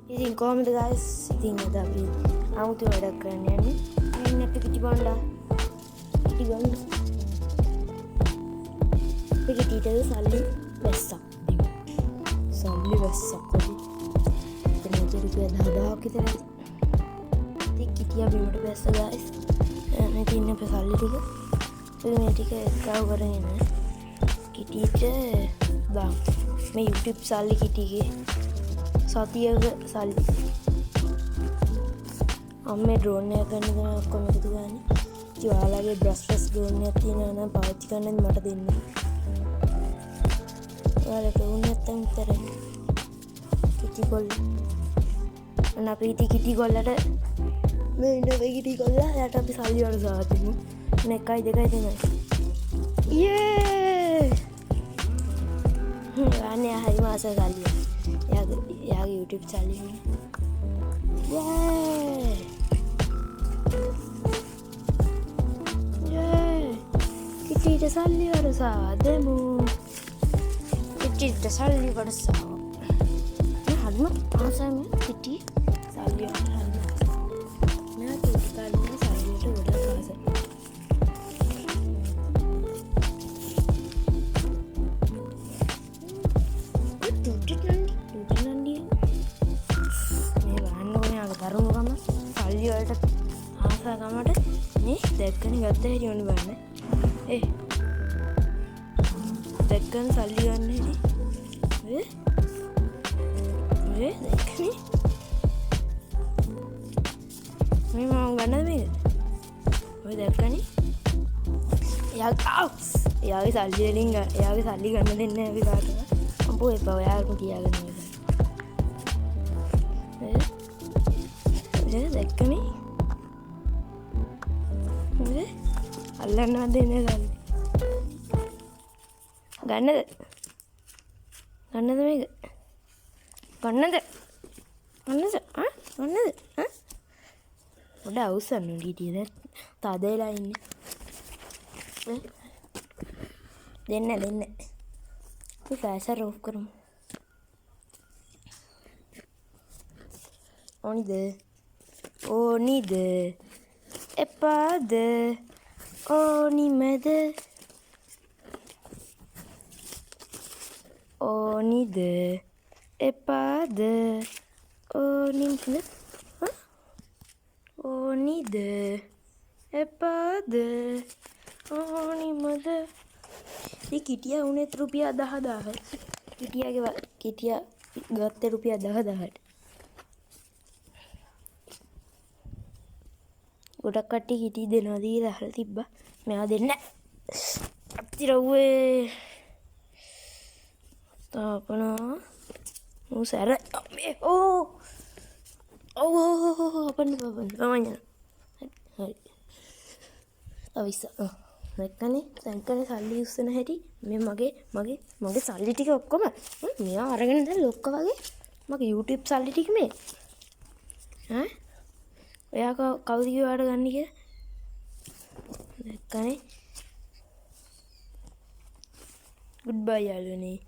ඉතින් කොහොමද guys? ඉතින් අද අපි 아무තු වැඩක් කරන්න යන්නේ. මෙන්න අපි කිටි බණ්ඩා. කිටි බණ්ඩා. අපි කිටිට සල්ලි වැස්සක් දෙමු. සල්ලි වැස්සක් කොහොමද? එතන රුපියල් 10,000ක් විතර ඇති. ඉතින් කිටියා බීමට වැස්ස guys. මේ තියෙන අපේ සල්ලි ටික. ඉතින් මේ ටික එක්කව කරගෙන කිටිට දාමු. මේ YouTube සල්ලි කිටිගේ සතියක සල්ලි අම්මේ ඩ්‍රෝන් එක ගන්න තමයි ඔක්කොම එකතු ගන්න. ඉතින් ඔයාලගේ බ්‍රස්ලස් ඩ්‍රෝන් එකක් තියෙනවා නම් පාවිච්චි කරන්න මට දෙන්න. ඔයාලට ඕන නැත්නම් විතරයි. කිටි කොල්ල. අන්න අපි ඉතින් කිටි කොල්ලට මේ ඉන්න මේ කිටි කොල්ලා යාට අපි සල්ලි වරසාව දෙමු. 1 2 3 යේ! අනේ හරි මාස සල්ලි. එයාගේ YouTube සල්ලි නේ. කිටිට සල්ලි වරසාව දෙමු. කිටිට සල්ලි වරසාව. හරිම ආසම කිටි සල්ලි වරසාව. නෑ කිටි කාලේ සල්ලියට ගොඩක් ආසයි. කරුණුකම සල්ලි වලට ආසාකමට නේ දැක්කනේ ගත්ත හැටි ඕන බලන්න. දැක්කන් සල්ලි ගන්න හැටි. දැක්කනේ. මේ මම ගන්නද මේක? ඔය දැක්කනේ. එයාගේ සල්ලි වලින් එයාගේ සල්ලි ගන්න දෙන්නේ නැහැ අපි කාටවත්. අම්පෝ එපා ඔයාලම කියාගෙන ඉන්න. දැක්කනේ අල්ලන්නවත් දෙන්නේ නැහැ. ගන්නද මේක? ගන්නද පොඩ අවුස්සන්න ඊටිය තද වෙලා ඉන්නේ. දෙන්න අපි ෆෑෂර් ඔෆ් කරමු. ඕනිද එපාද ඕනිමද ඕනිද එපාද ඕනිමද ඕනිද එපාද ඕනිමද. ඉතින් කිටියා උනේ රුපියල් 10,000. කිටියා ගත්තේ රුපියල් 10,000ට. ගොඩක් කට්ටිය කිටි දෙනවා දීලා අහලා තිබ්බා. මෙයා දෙන්නේ නැහැ. අප්තිරව්වේ. තාපනා. මුසාර මේ අපන්න මමඤ්ඤා. හරි. අවිස. දැක්කනේ සල්ලි උස්සන හැටි. මේ මගේ සල්ලි ටික ඔක්කොම මෙයා අරගෙන දැන් ලොක්ක වගේ මගේ YouTube සල්ලි ටික මේ. ඔයා කවුද කිව්වාට ගන්න කියලා? දැක්කනේ. ගුඩ් බයි යාළුවනේ.